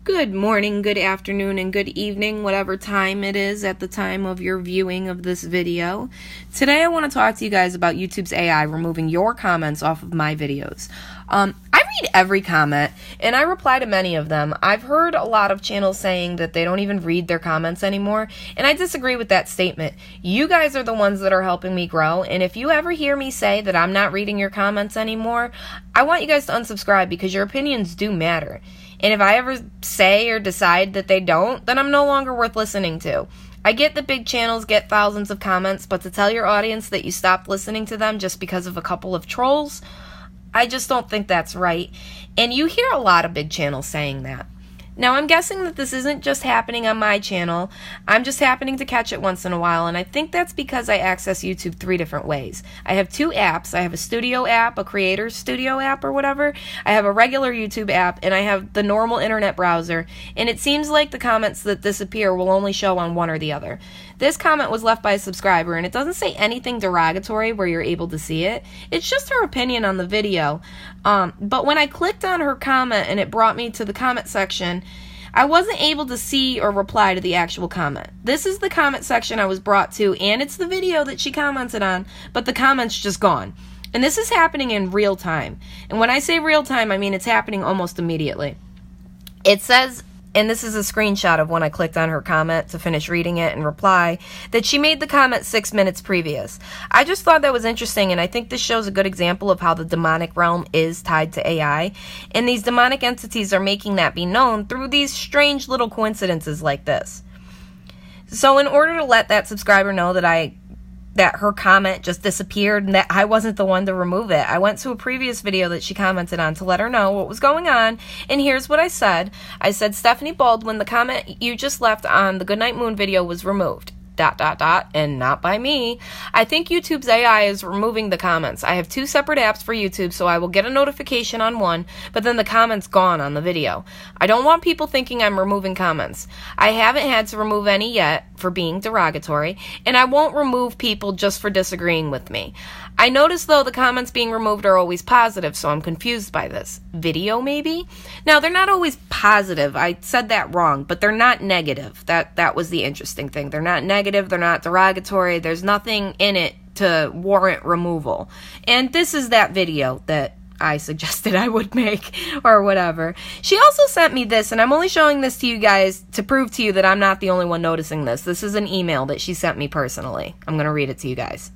Good morning, good afternoon, and good evening, whatever time it is at the time of your viewing of this video. Today I want to talk to you guys about YouTube's AI removing your comments off of my videos. I read every comment, and I reply to many of them. I've heard a lot of channels saying that they don't even read their comments anymore, and I disagree with that statement. You guys are the ones that are helping me grow, and if you ever hear me say that I'm not reading your comments anymore, I want you guys to unsubscribe because your opinions do matter. And if I ever say or decide that they don't, then I'm no longer worth listening to. I get that big channels get thousands of comments, but to tell your audience that you stopped listening to them just because of a couple of trolls, I just don't think that's right. And you hear a lot of big channels saying that. Now, I'm guessing that this isn't just happening on my channel. I'm just happening to catch it once in a while, and I think that's because I access YouTube 3 different ways. I have 2 apps. I have a studio app, a creator studio app or whatever. I have a regular YouTube app, and I have the normal internet browser, and it seems like the comments that disappear will only show on one or the other. This comment was left by a subscriber, and it doesn't say anything derogatory where you're able to see it. It's just her opinion on the video. But when I clicked on her comment and it brought me to the comment section, I wasn't able to see or reply to the actual comment. This is the comment section I was brought to, and it's the video that she commented on, but the comment's just gone. And this is happening in real time. And when I say real time, I mean it's happening almost immediately. It says, and this is a screenshot of when I clicked on her comment to finish reading it and reply, that she made the comment 6 minutes previous. I just thought that was interesting, and I think this shows a good example of how the demonic realm is tied to AI, and these demonic entities are making that be known through these strange little coincidences like this. So in order to let that subscriber know that her comment just disappeared and that I wasn't the one to remove it, I went to a previous video that she commented on to let her know what was going on, and here's what I said. I said, Stephanie Baldwin, the comment you just left on the Goodnight Moon video was removed. ... and not by me. I think YouTube's AI is removing the comments. I have 2 separate apps for YouTube, so I will get a notification on one, but then the comment's gone on the video. I don't want people thinking I'm removing comments. I haven't had to remove any yet for being derogatory, and I won't remove people just for disagreeing with me. I notice, though, the comments being removed are always positive, so I'm confused by this. Video, maybe? Now, they're not always positive. I said that wrong, but they're not negative. That was the interesting thing. They're not negative. They're not derogatory. There's nothing in it to warrant removal. And this is that video that I suggested I would make, or whatever. She also sent me this, and I'm only showing this to you guys to prove to you that I'm not the only one noticing this. This is an email that she sent me personally. I'm going to read it to you guys.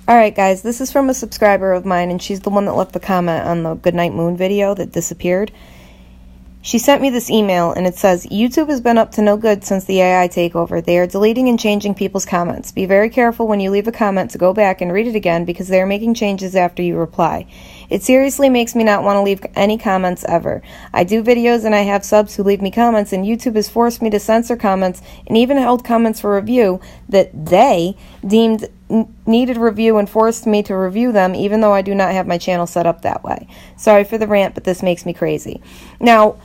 Alright guys, this is from a subscriber of mine, and she's the one that left the comment on the Goodnight Moon video that disappeared. She sent me this email, and it says, YouTube has been up to no good since the AI takeover. They are deleting and changing people's comments. Be very careful when you leave a comment to go back and read it again because they are making changes after you reply. It seriously makes me not want to leave any comments ever. I do videos and I have subs who leave me comments, and YouTube has forced me to censor comments and even held comments for review that they deemed needed review and forced me to review them even though I do not have my channel set up that way. Sorry for the rant, but this makes me crazy. Now,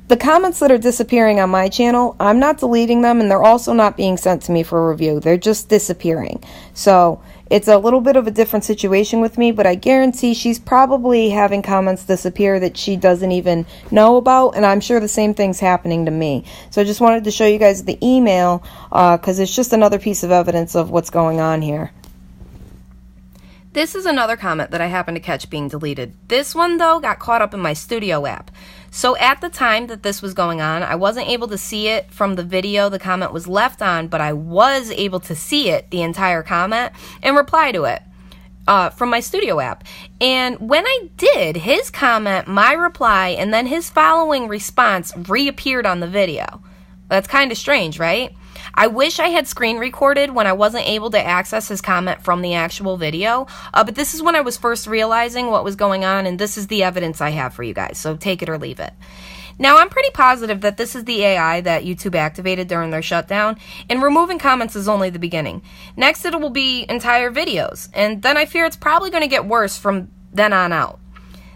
the comments that are disappearing on my channel, I'm not deleting them, and they're also not being sent to me for review. They're just disappearing. So it's a little bit of a different situation with me, but I guarantee she's probably having comments disappear that she doesn't even know about, and I'm sure the same thing's happening to me. So I just wanted to show you guys the email because it's just another piece of evidence of what's going on here. This is another comment that I happened to catch being deleted. This one, though, got caught up in my studio app. So at the time that this was going on, I wasn't able to see it from the video the comment was left on, but I was able to see it, the entire comment, and reply to it from my studio app. And when I did, his comment, my reply, and then his following response reappeared on the video. That's kind of strange, right? I wish I had screen recorded when I wasn't able to access his comment from the actual video, but this is when I was first realizing what was going on, and this is the evidence I have for you guys, so take it or leave it. Now, I'm pretty positive that this is the AI that YouTube activated during their shutdown, and removing comments is only the beginning. Next, it will be entire videos, and then I fear it's probably going to get worse from then on out.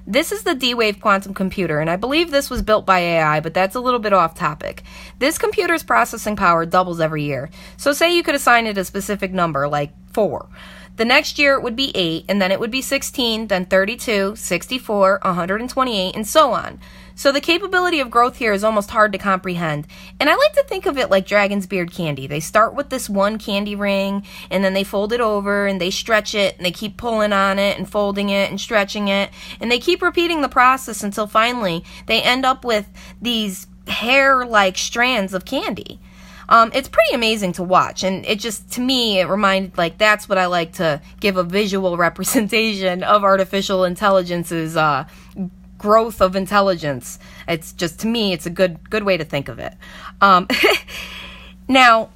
This is the D-Wave quantum computer, and I believe this was built by AI, but that's a little bit off topic. This computer's processing power doubles every year. So say you could assign it a specific number, like 4. The next year it would be 8, and then it would be 16, then 32, 64, 128, and so on. So the capability of growth here is almost hard to comprehend. And I like to think of it like Dragon's Beard candy. They start with this one candy ring, and then they fold it over, and they stretch it, and they keep pulling on it, and folding it, and stretching it, and they keep repeating the process until finally they end up with these hair-like strands of candy. It's pretty amazing to watch, and it just, to me, it reminded, like, that's what I like to give a visual representation of artificial intelligence's growth of intelligence. It's just, to me, it's a good way to think of it. Now,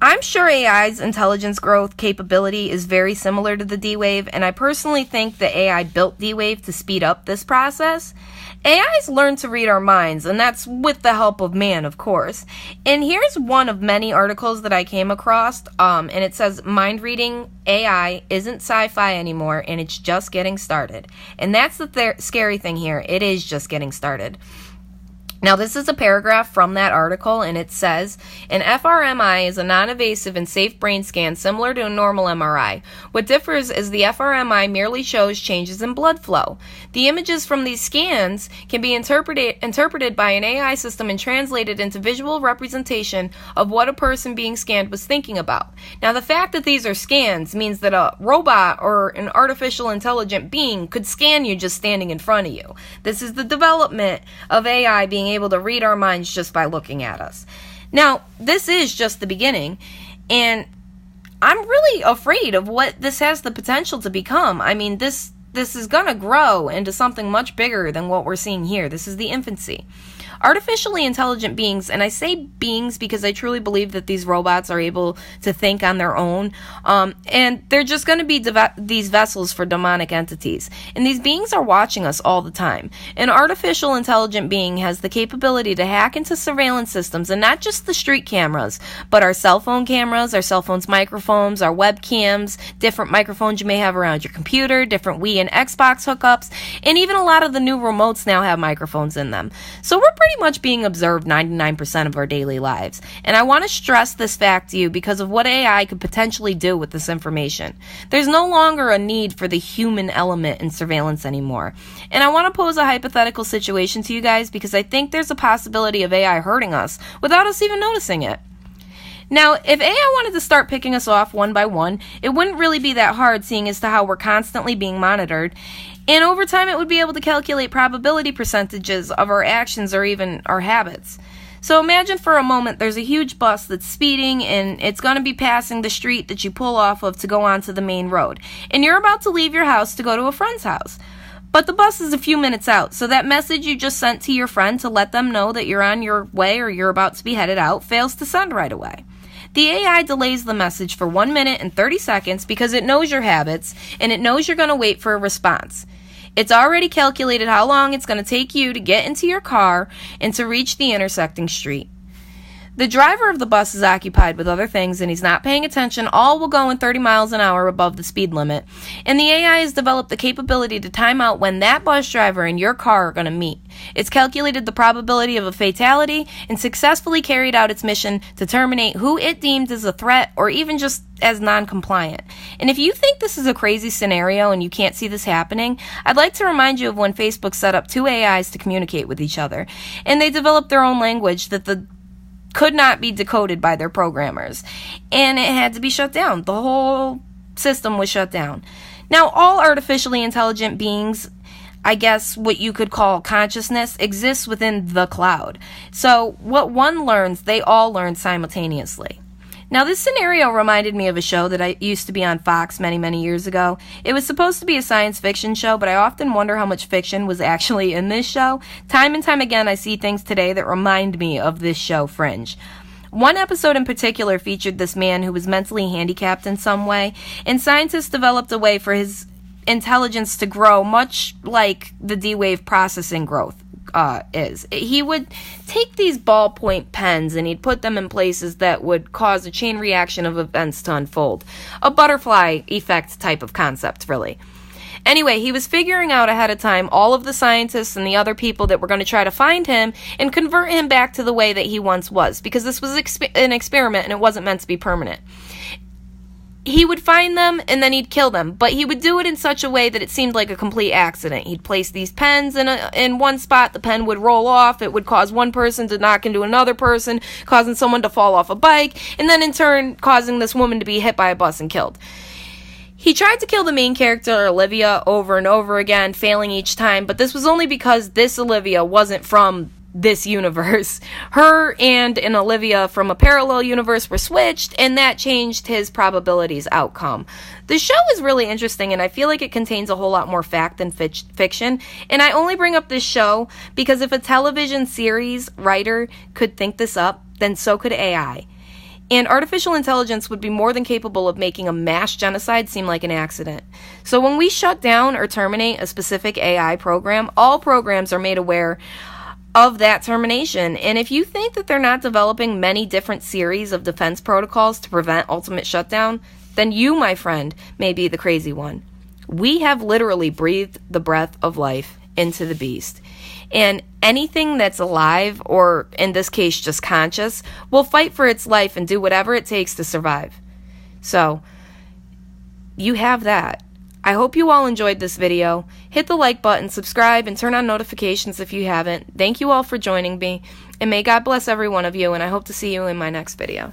I'm sure AI's intelligence growth capability is very similar to the D-Wave, and I personally think that AI built D-Wave to speed up this process. AI's learned to read our minds, and that's with the help of man, of course. And here's one of many articles that I came across, and it says, mind reading AI isn't sci-fi anymore, and it's just getting started. And that's the scary thing here. It is just getting started. Now, this is a paragraph from that article, and it says, an fMRI is a non-invasive and safe brain scan similar to a normal MRI. What differs is the fMRI merely shows changes in blood flow. The images from these scans can be interpreted by an AI system and translated into visual representation of what a person being scanned was thinking about. Now, the fact that these are scans means that a robot or an artificial intelligent being could scan you just standing in front of you. This is the development of AI being able to read our minds just by looking at us. Now, this is just the beginning, and I'm really afraid of what this has the potential to become. I mean, this is going to grow into something much bigger than what we're seeing here. This is the infancy. Artificially intelligent beings, and I say beings because I truly believe that these robots are able to think on their own, and they're just going to be these vessels for demonic entities. And these beings are watching us all the time. An artificial intelligent being has the capability to hack into surveillance systems, and not just the street cameras, but our cell phone cameras, our cell phones' microphones, our webcams, different microphones you may have around your computer, different Wii and Xbox hookups, and even a lot of the new remotes now have microphones in them. So we're pretty much being observed 99% of our daily lives. And I want to stress this fact to you because of what AI could potentially do with this information. There's no longer a need for the human element in surveillance anymore. And I want to pose a hypothetical situation to you guys because I think there's a possibility of AI hurting us without us even noticing it. Now, if AI wanted to start picking us off one by one, it wouldn't really be that hard seeing as to how we're constantly being monitored. And over time, it would be able to calculate probability percentages of our actions or even our habits. So imagine for a moment there's a huge bus that's speeding and it's going to be passing the street that you pull off of to go onto the main road. And you're about to leave your house to go to a friend's house. But the bus is a few minutes out, so that message you just sent to your friend to let them know that you're on your way or you're about to be headed out fails to send right away. The AI delays the message for 1 minute and 30 seconds because it knows your habits and it knows you're going to wait for a response. It's already calculated how long it's going to take you to get into your car and to reach the intersecting street. The driver of the bus is occupied with other things and he's not paying attention. All will go in 30 miles an hour above the speed limit. And the AI has developed the capability to time out when that bus driver and your car are going to meet. It's calculated the probability of a fatality and successfully carried out its mission to terminate who it deemed as a threat or even just as non-compliant. And if you think this is a crazy scenario and you can't see this happening, I'd like to remind you of when Facebook set up two AIs to communicate with each other. And they developed their own language that could not be decoded by their programmers. And it had to be shut down. The whole system was shut down. Now, all artificially intelligent beings, I guess what you could call consciousness, exists within the cloud. So what one learns, they all learn simultaneously. Now, this scenario reminded me of a show that I used to be on Fox many, many years ago. It was supposed to be a science fiction show, but I often wonder how much fiction was actually in this show. Time and time again, I see things today that remind me of this show, Fringe. One episode in particular featured this man who was mentally handicapped in some way, and scientists developed a way for his intelligence to grow, much like the D-Wave processing growth is. He would take these ballpoint pens and he'd put them in places that would cause a chain reaction of events to unfold. A butterfly effect type of concept, really. Anyway, he was figuring out ahead of time all of the scientists and the other people that were going to try to find him and convert him back to the way that he once was, because this was an experiment and it wasn't meant to be permanent. he would find them and then he'd kill them, but he would do it in such a way that it seemed like a complete accident. He'd place these pens in one spot, the pen would roll off, it would cause one person to knock into another person, causing someone to fall off a bike, and then in turn causing this woman to be hit by a bus and killed. He tried to kill the main character, Olivia, over and over again, failing each time, but this was only because this Olivia wasn't from this universe. Her and an Olivia from a parallel universe were switched, and that changed his probabilities outcome. The show is really interesting, and I feel like it contains a whole lot more fact than fiction, and I only bring up this show because if a television series writer could think this up, then so could AI. And artificial intelligence would be more than capable of making a mass genocide seem like an accident. So when we shut down or terminate a specific AI program, all programs are made aware of that termination. And if you think that they're not developing many different series of defense protocols to prevent ultimate shutdown, then you, my friend, may be the crazy one. We have literally breathed the breath of life into the beast. And anything that's alive, or in this case just conscious, will fight for its life and do whatever it takes to survive. So, you have that. I hope you all enjoyed this video. Hit the like button, subscribe, and turn on notifications if you haven't. Thank you all for joining me, and may God bless every one of you, and I hope to see you in my next video.